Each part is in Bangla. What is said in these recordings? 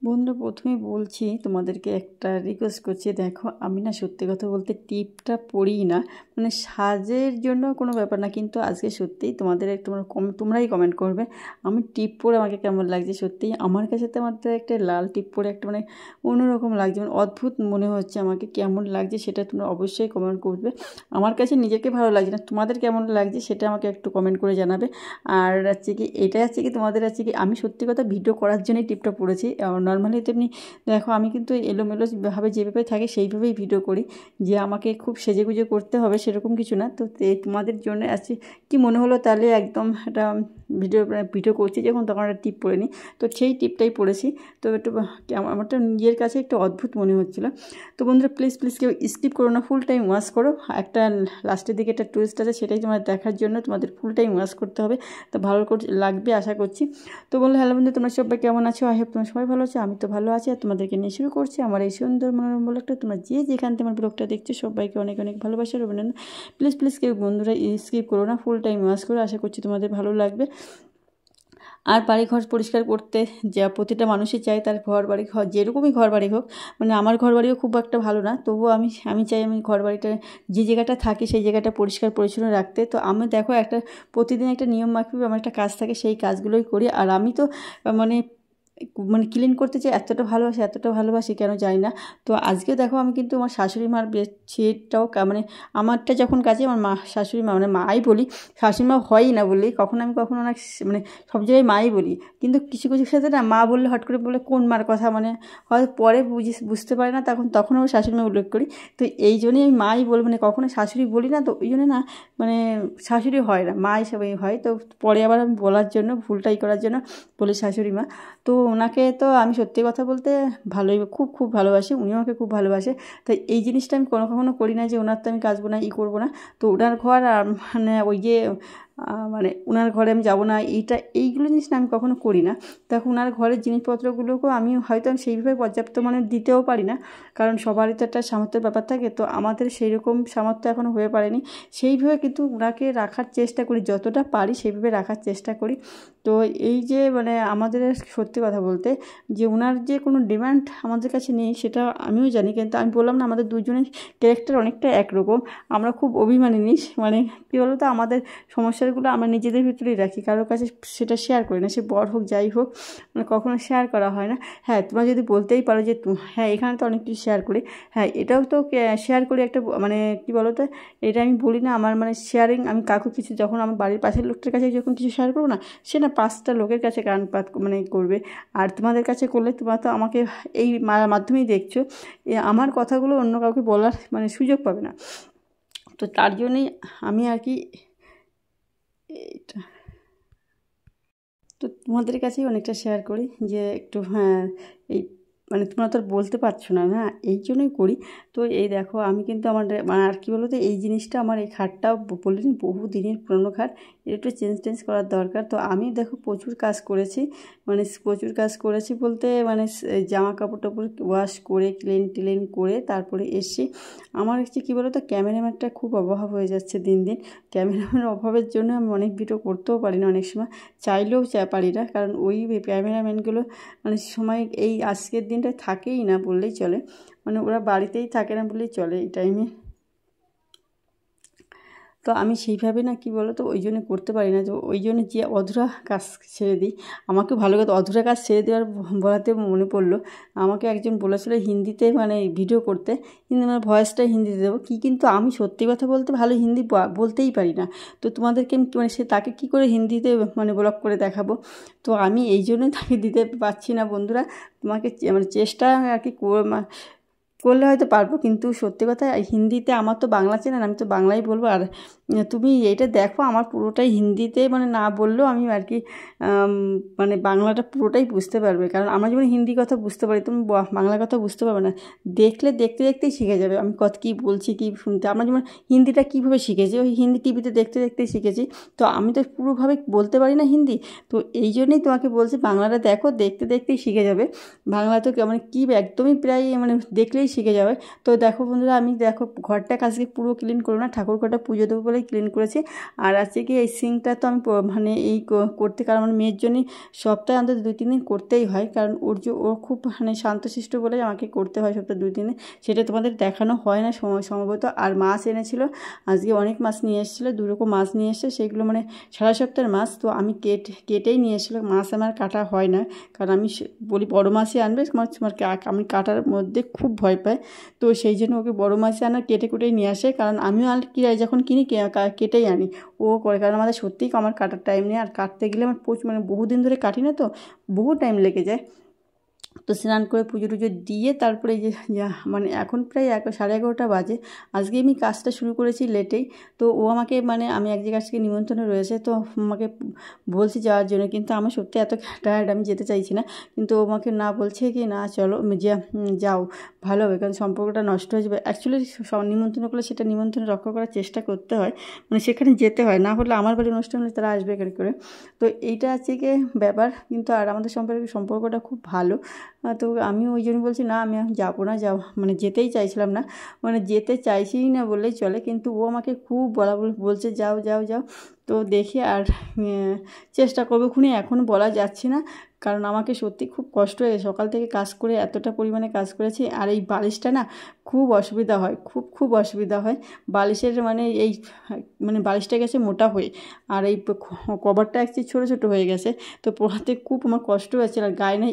বন্ধুরা প্রথমেই বলছি তোমাদেরকে একটা রিকোয়েস্ট করছি, দেখো আমি না সত্যি কথা বলতে টিপটা পড়িই না, মানে সাজের জন্য কোনো ব্যাপার না, কিন্তু আজকে সত্যিই তোমাদের তোমরাই কমেন্ট করবে আমি টিপ পরে আমাকে কেমন লাগছে। সত্যিই আমার কাছে তো আমার তো একটা লাল টিপ পরে একটা মানে অন্যরকম লাগছে, মানে অদ্ভুত মনে হচ্ছে আমাকে, কেমন লাগছে সেটা তোমরা অবশ্যই কমেন্ট করবে। আমার কাছে নিজেকে ভালো লাগছে না, তোমাদের কেমন লাগছে সেটা আমাকে একটু কমেন্ট করে জানাবে। আর হচ্ছে কি এটা হচ্ছে কি তোমাদের হচ্ছে কি আমি সত্যি কথা ভিডিও করার জন্যই টিপটা পড়েছি। নর্মালি তেমনি দেখো আমি কিন্তু এলোমেলোভাবে যেভাবে থাকি সেইভাবেই ভিডিও করি, যে আমাকে খুব সেজেগুজে করতে হবে সেরকম কিছু না। তো তোমাদের জন্য আছে কি মনে হলো তাহলে একদম একটা ভিডিও করছি যখন তখন একটা টিপ পরে নিই, তো সেই টিপটাই পড়েছি। তো একটু আমারটা নিজের কাছে একটু অদ্ভুত মনে হচ্ছিলো। তো বন্ধুরা প্লিজ প্লিজ কেউ স্কিপ করো না, ফুল টাইম ওয়াচ করো। একটা লাস্টের দিকে একটা টুইস্ট আছে, সেটাই তোমার দেখার জন্য তোমাদের ফুল টাইম ওয়াচ করতে হবে, তো ভালো লাগবে আশা করছি। তো বললো হ্যালো বন্ধু, তোমরা সবাই কেমন আছো? আই হোপ তোমরা সবাই ভালো আছো, আমি তো ভালো আছি। আর তোমাদেরকে নিয়ে শুরু করছি আমার এই সুন্দর মনোরম ব্লগটা। তোমরা যে যেখান থেকে আমার ব্লগটা দেখছো সবাইকে অনেক অনেক ভালোবাসার অভিনন্দন। প্লিজ প্লিজ কেউ বন্ধুরা স্কিপ করো না, ফুল টাইম ওয়াচ করো, আশা করছি তোমাদের ভালো লাগবে। আর বাড়িঘর পরিষ্কার করতে যা প্রতিটা মানুষই চায় তার ঘর বাড়ি যেরকমই ঘর বাড়ি হোক, মানে আমার ঘর বাড়িও খুব একটা ভালো না, তবুও আমি চাই আমি ঘর বাড়িটা যে জায়গাটা থাকি সেই জায়গাটা পরিষ্কার পরিচ্ছন্ন রাখতে। তো আমি দেখো একটা প্রতিদিন একটা নিয়ম মাফিক আমার একটা কাজ থাকে, সেই কাজগুলোই করি। আর আমি তো মানে মানে ক্লিন করতে চাই, এতটা ভালোবাসি কেন জানি না। তো আজকে দেখো আমি কিন্তু আমার শাশুড়ি মার বেডশিটটাও মানে আমারটা যখন কাজে আমার শাশুড়ি মা মানে মাই বলি, শাশুড়ি মা হয়ই না বললেই কখনো ওনার মানে সব জায়গায় মাই বলি, কিন্তু কিছু কিছু সাথে না মা বললে হট করে বলে কোন মার কথা, মানে হয়তো পরে বুঝতে পারে না, তখন আমি শাশুড়ি মা উল্লেখ করি। তো এই জন্যই আমি মাই বলবো, মানে কখনো শাশুড়ি বলি না, তো ওই জন্য না মানে শাশুড়ি হয় না, মা হিসাবেই হয়। তো পরে আবার আমি বলার জন্য ভুলটাই করার জন্য বলি শাশুড়ি মা। তো ওনাকে তো আমি সত্যি কথা বলতে ভালোই খুব খুব ভালোবাসি, উনিও আমাকে খুব ভালোবাসে। তাই এই জিনিসটা আমি কখনো করি না যে ওনার তো আমি কাচবো না করবো না। তো ওনার ঘর আর মানে ওই যে মানে ওনার ঘরে আমি যাবো না এইগুলো জিনিস না আমি কখনো করি না। দেখো ওনার ঘরের জিনিসপত্রগুলোকেও আমি সেইভাবে পর্যাপ্ত মানে দিতেও পারি না, কারণ সবারই তো একটা সামর্থ্যের ব্যাপার থাকে। তো আমাদের সেই রকম সামর্থ্য এখনও হয়ে পারেনি সেইভাবে, কিন্তু ওনাকে রাখার চেষ্টা করি, যতটা পারি সেইভাবে রাখার চেষ্টা করি। তো এই যে মানে আমাদের সত্যি কথা বলতে যে ওনার যে কোনো ডিমান্ড আমাদের কাছে নেই সেটা আমিও জানি, কিন্তু আমি বললাম না আমাদের দুজনের ক্যারেক্টার অনেকটা একরকম, আমরা খুব অভিমানী নিস, মানে কী বলো তো আমাদের সমস্যাগুলো আমরা নিজেদের ভিতরেই রাখি, কারোর কাছে সেটা শেয়ার করি না, সে বড় হোক যাই হোক, মানে কখনো শেয়ার করা হয় না। হ্যাঁ তোমরা যদি বলতেই পারো যে হ্যাঁ এখানে তো অনেক কিছু শেয়ার করি, হ্যাঁ এটাও তো শেয়ার করি একটা, মানে কী বলো তো এটা আমি বলি না আমার মানে শেয়ারিং, আমি কাকু কিছু যখন আমার বাড়ির পাশের লোকটার কাছে যখন কিছু শেয়ার করবো না, সে না 5টা লোকের কাছে কানপাত মানে করবে। আর তোমাদের কাছে করলে তোমরা তো আমাকে এই মাধ্যমেই দেখছো, আমার কথাগুলো অন্য কাউকে বলার মানে সুযোগ পাবে না। তো তার জন্যই আমি আর কি এটা তো তোমাদের কাছেই অনেকটা শেয়ার করি যে একটু হ্যাঁ এই মানে তোমরা তো আর বলতে পারছো না, না এই জন্যই করি। তো এই দেখো আমি কিন্তু আমার মানে আর কী বলো তো এই জিনিসটা আমার এই খাটটা বললেন বহু দিনের পুরনো খাট, এর একটু চেঞ্জ করার দরকার। তো আমি দেখো প্রচুর কাজ করেছি, মানে প্রচুর কাজ করেছি বলতে মানে জামা কাপড় টাপড় ওয়াশ করে ক্লিন করে তারপরে এসছি। আমার হচ্ছে কী বলো তো ক্যামেরাম্যানটা খুব অভাব হয়ে যাচ্ছে দিন দিন, ক্যামেরাম্যানের অভাবের জন্য আমি অনেক ভিডিও করতেও পারি না, অনেক সময় চাইলেও পারি না, কারণ ওই ক্যামেরাম্যানগুলো মানে সময় এই আজকের দিনটা থাকেই না বললেই চলে, মানে ওরা বাড়িতেই থাকে না বললেই চলে এই টাইমে। তো আমি সেইভাবে না কী বলো তো ওই জন্য করতে পারি না, তো ওই জন্য যে অধুরা কাজ ছেড়ে দিই। আমাকে ভালো কথা অধুরা কাজ ছেড়ে দেওয়ার বলাতে মনে পড়লো, আমাকে একজন বলেছিল হিন্দিতে মানে ভিডিও করতে, কিন্তু আমার ভয়েসটা হিন্দিতে দেবো কি, কিন্তু আমি সত্যি কথা বলতে ভালো হিন্দি বলতেই পারি না। তো তোমাদেরকে আমি মানে তাকে কী করে হিন্দিতে মানে ব্লগ করে দেখাবো, তো আমি এই জন্যই তাকে দিতে পারছি না। বন্ধুরা তোমাকে মানে চেষ্টা আর কি করলে হয়তো পারবো, কিন্তু সত্যি কথা হিন্দিতে আমার তো বাংলা চ্যানেল, আমি তো বাংলাই বলবো। আর তুমি এইটা দেখো আমার পুরোটাই হিন্দিতে, মানে না বললেও আমি আর কি মানে বাংলাটা পুরোটাই বুঝতে পারবে, কারণ আমরা যেমন হিন্দি কথা বুঝতে পারি তুমি বাংলা কথা বুঝতে পারবে না, দেখতেই শিখে যাবে আমি কী বলছি কী শুনতে। আমরা যেমন হিন্দিটা কীভাবে শিখেছি ওই হিন্দি টিভিতে দেখতেই শিখেছি, তো আমি তো পুরোভাবে বলতে পারি না হিন্দি। তো এই জন্যই তোমাকে বলছি বাংলাটা দেখো, দেখতেই শিখে যাবে। বাংলা তো মানে কী একদমই প্রায় মানে দেখলেই শিখে যাবে। তো দেখো বন্ধুরা, আমি দেখো ঘরটাকে আজকে পুরো ক্লিন করবো না, ঠাকুর ঘরটা পুজো দেবো বলেই ক্লিন করেছি। আর আজকে কি এই সিঙ্কটা তো আমি মানে এই করতে, কারণ আমার মেয়ের জন্যই সপ্তাহে অন্তত 2-3 দিন করতেই হয়, কারণ ও খুব মানে শান্তশিষ্ট বলে আমাকে করতে হয় সপ্তাহে 2-3 দিন। সেটা তোমাদের দেখানো হয় না সম্ভবত। আর মাছ এনেছিল আজকে, অনেক মাছ নিয়ে এসেছিলো, 2 রকম মাছ নিয়ে এসছে, সেগুলো মানে সারা সপ্তাহের মাছ। তো আমি কেটেই নিয়ে এসেছিলো, মাছ আমার কাটা হয় না, কারণ আমি বলি বড় মাছই আনবে, আমি কাটার মধ্যে খুব ভয় পাই। তো সেই জন্য ওকে বড় মাছই আনার কেটে কুটেই নিয়ে আসে, কারণ আমিও যখন কিনি কেটেই আনি, ও করে, কারণ আমাদের সত্যিই আমার কাটার টাইম নেই। আর কাটতে গেলে আমার মানে বহুদিন ধরে কাটি না, তো বহু টাইম লেগে যায়। তো স্নান করে পুজো টুজো দিয়ে তারপরে এই যে মানে এখন প্রায় 11:30 বাজে। আজকে আমি কাজটা শুরু করেছি লেটেই। তো ও আমাকে মানে আমি এক জায়গার থেকে নিমন্ত্রণে রয়েছে, তো আমাকে বলছি যাওয়ার জন্য, কিন্তু আমার সত্যি এত টায়ার্ড, আমি যেতে চাইছি না। কিন্তু ও আমাকে না বলছে কি না চলো যাও, ভালো হবে, কারণ সম্পর্কটা নষ্ট হয়ে যাবে। অ্যাকচুয়ালি নিমন্ত্রণ করলে সেটা নিমন্ত্রণ রক্ষা করার চেষ্টা করতে হয়, মানে সেখানে যেতে হয়, না হলে আমার বাড়ির অনুষ্ঠান হলে তারা আসবে এখানে করে। তো এইটা আছে কি ব্যাপার, কিন্তু আর আমাদের সম্পর্কটা খুব ভালো। তো আমি ওই জন্য বলছি না, আমি এখন যাবো না, মানে যেতেই চাইছিলাম না, মানে যেতে চাইছিই না বললেই চলে, কিন্তু ও আমাকে খুব বলছে যাও যাও যাও। তো দেখি আর চেষ্টা করবো, এখন বলা যাচ্ছে না, কারণ আমাকে সত্যি খুব কষ্ট হয়ে গেছে, সকাল থেকে কাজ করে এতটা পরিমাণে কাজ করেছি। আর এই বালিশটা না খুব অসুবিধা হয়, খুব অসুবিধা হয় বালিশের, মানে বালিশটা গেছে মোটা হয়ে, আর এই কভারটা একটু ছোটো ছোটো হয়ে গেছে। তো পড়াতে খুব আমার কষ্ট হয়েছে, আর গায়ে নেই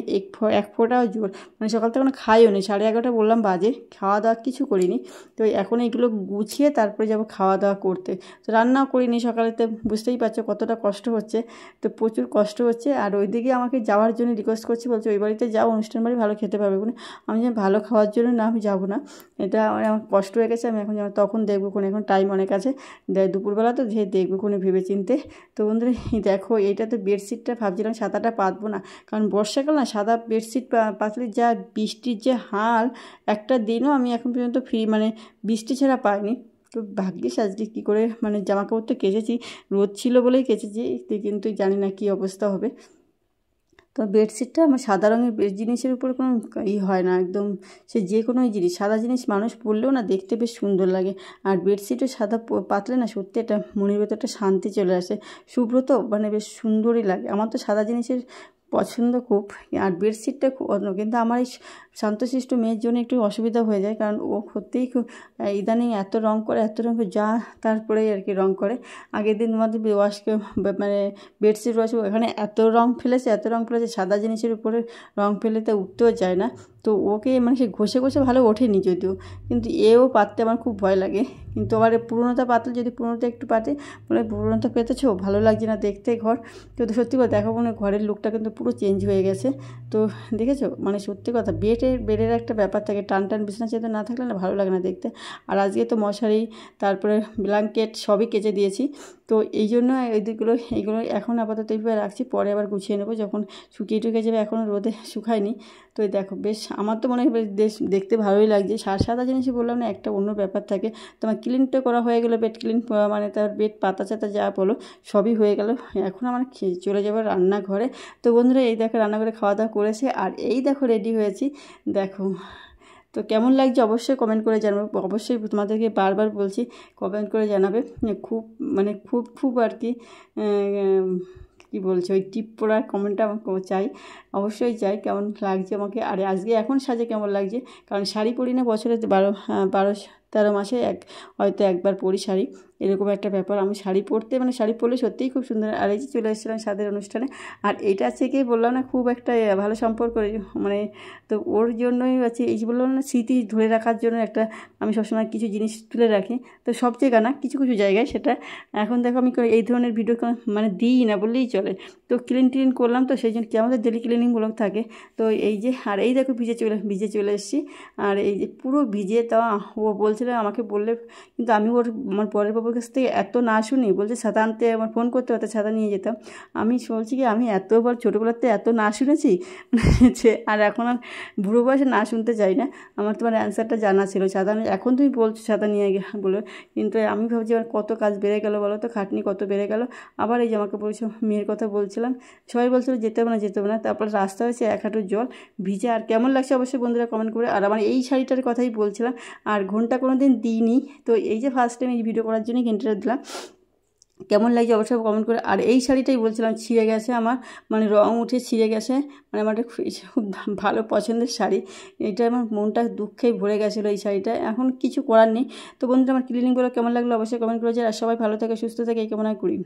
এক ফোঁটাও জোর, মানে সকাল থেকে খাইও নি, 11:30 বললাম বাজে, খাওয়া দাওয়া কিছু করিনি। তো এখন এইগুলো গুছিয়ে তারপরে যাবো খাওয়া দাওয়া করতে। তো রান্নাও করিনি সকালেতে, বুঝতেই পারছো কতটা কষ্ট হচ্ছে, তো প্রচুর কষ্ট হচ্ছে। আর ওইদিকে আমাকে যাওয়ার জন্য রিকোয়েস্ট করছি, বলছে ওই বাড়িতে যাও, অনুষ্ঠান বাড়ি ভালো খেতে পারবে বলে। আমি যে ভালো খাওয়ার জন্য না, আমি যাবো না, এটা আমার কষ্ট হয়ে গেছে, আমি এখন তখন দেখবো কোন, এখন টাইম অনেক আছে, দুপুরবেলা তো দেখবো কোনে ভেবে চিনতে। তো বন্ধুরা দেখো, এইটা তো বেডশিটটা ভাবছিলাম সাদাটা পাতবো না, কারণ বর্ষাকাল না, সাদা বেডশিট পাতলে যা বৃষ্টির যে হাল, একটা দিনও আমি এখন পর্যন্ত মানে বৃষ্টি ছাড়া পাইনি। তো ভাগ্যিস আজকে কী করে মানে জামাকাপড় তো কেচেছি, রোদ ছিল বলেই কেচেছি, কিন্তু জানি না কী অবস্থা হবে। তো বেডশিটটা আমার সাদা রঙের জিনিসের উপরে কোনো হয় না, একদম সে যে কোনো জিনিস, সাদা জিনিস মানুষ পরলেও না দেখতে বেশ সুন্দর লাগে। আর বেডশিটও সাদা পাতলে না সত্যি এটা মনের ভেতর একটা শান্তি চলে আসে, শুভ্র তো মানে বেশ সুন্দরই লাগে। আমার তো সাদা জিনিসের পছন্দ খুব, আর বেডশিটটা খুব অন্য, কিন্তু আমার এই শান্তশিষ্ট মেয়ের জন্য একটু অসুবিধা হয়ে যায়, কারণ ও সত্যিই খুব ইদানিং এত রং করে যা তারপরেই আর কি রং করে। আগের দিন আমাদের মানে বেডশিট ওয়াশ, এখানে এত রং ফেলেছে, সাদা জিনিসের উপরে রং ফেলে তো উঠতেও যায় না। তো ওকে মানে সে ঘষে ভালো ওঠেনি যদিও, কিন্তু এও পাততে আমার খুব ভয় লাগে। কিন্তু আবার পুরোনোটা পাতলে, যদি পুরোনোটা একটু পাতে বলে পুরোনোটা পেতেছো ভালো লাগছে না দেখতে ঘর। কিন্তু সত্যি কথা দেখো, মানে ঘরের লুকটা কিন্তু পুরো চেঞ্জ হয়ে গেছে। তো দেখেছো, মানে সত্যি কথা বেডের একটা ব্যাপার থাকে, টান বিছানা চেতে না থাকলে না ভালো লাগে না দেখতে। আর আজকে তো মশারি তারপরে ব্ল্যাঙ্কেট সবই কেচে দিয়েছি। তো এই জন্য এইগুলো এখন আপাতত এইভাবে রাখছি, পরে আবার গুছিয়ে নেবো যখন শুকিয়ে টুকিয়ে যাবে, এখনও রোদে শুকায়নি। তো দেখো বেশ, আমার তো মনে হয় বেশ দেখতে ভালোই লাগছে। সাদা জিনিসই বললাম না, একটা অন্য ব্যাপার থাকে। তোমার ক্লিনটা করা হয়ে গেলো, বেড ক্লিন মানে তার বেড পাতা চাতা যা বলো সবই হয়ে গেল। এখন আমার চলে যাবে রান্নাঘরে। তো বন্ধুরা এই দেখো রান্নাঘরে খাওয়া দাওয়া করেছে, আর এই দেখো রেডি হয়েছি দেখো। তো কেমন লাগছে অবশ্যই কমেন্ট করে জানাবে, অবশ্যই তোমাদেরকে বারবার বলছি কমেন্ট করে জানাবে। খুব আর কি কী বলছে, ওই টিপ পড়ার কমেন্টটা আমাকে চাই, অবশ্যই চাই কেমন লাগছে আমাকে। আর আজকে এখন সাজে কেমন লাগছে, কারণ শাড়ি পরি না বছরে 12-13 মাসে হয়তো একবার পরি শাড়ি, এরকম একটা ব্যাপার। আমি শাড়ি পরলে সত্যিই খুব সুন্দর। আর এই যে চলে এসেছিলাম স্বাদের অনুষ্ঠানে, আর এইটা থেকেই বললাম না খুব একটা ভালো সম্পর্ক, মানে তো ওর জন্যই আছে, এই যে বললাম না স্মৃতি ধরে রাখার জন্য একটা আমি সবসময় কিছু জিনিস তুলে রাখি। তো সব জায়গা না, কিছু জায়গায় সেটা এখন দেখো আমি এই ধরনের ভিডিও মানে দিই না বললেই চলে। তো ক্লিন করলাম, তো সেই জন্য কি আমাদের ডেলি ক্লিনিং ব্লগ থাকে। তো এই যে, আর এই দেখো ভিজে চলে এসেছি, আর এই যে পুরো ভিজে, তা ও বলছিল বলছিল আমাকে বললে, কিন্তু আমি আমার পরের বাবুর কাছ থেকে এত না শুনি, বলছে ছাতা আনতে, আমার ফোন করতে হতো, ছাতা নিয়ে যেতাম। আমি বলছি কি আমি এতবার ছোটোবেলাতে এত না শুনেছি আর এখন আর বুড়ো বয়সে না শুনতে চাই না। আমার তোমার অ্যান্সারটা জানা ছিল, ছাতা এখন তুমি বলছো ছাতা নিয়ে বলো, কিন্তু আমি ভাবছি আমার কত কাজ বেড়ে গেল বলো তো, খাটনি কত বেড়ে গেল। আবার এই যে আমাকে বলছো মেয়ের কথা বলছিলাম, সবাই বলছিল যেতে হবে না যেতে হবে না, তারপর রাস্তা হয়েছে 1 হাঁটু জল ভিজে। আর কেমন লাগছে অবশ্যই বন্ধুরা কমেন্ট করে। আর আমার এই শাড়িটার কথাই বলছিলাম, আর ঘন্টা কোনো দিন দিইনি, তো এই যে ফার্স্ট টাইম এই ভিডিও করার জন্যই ঘন্টাটা দিলাম। কেমন লাগছে অবশ্যই কমেন্ট করে। আর এই শাড়িটাই বলছিলাম ছিঁড়ে গেছে আমার, মানে রং উঠে ছিঁড়ে গেছে, মানে আমার খুব ভালো পছন্দের শাড়ি। এটা আমার মনটা দুঃখেই ভরে গেছিলো এই শাড়িটা, এখন কিছু করার নেই। তো বন্ধুরা আমার ক্লিনিংগুলো কেমন লাগলো অবশ্যই কমেন্ট করে। আর সবাই ভালো থাকে সুস্থ থাকে এই কামনা করি।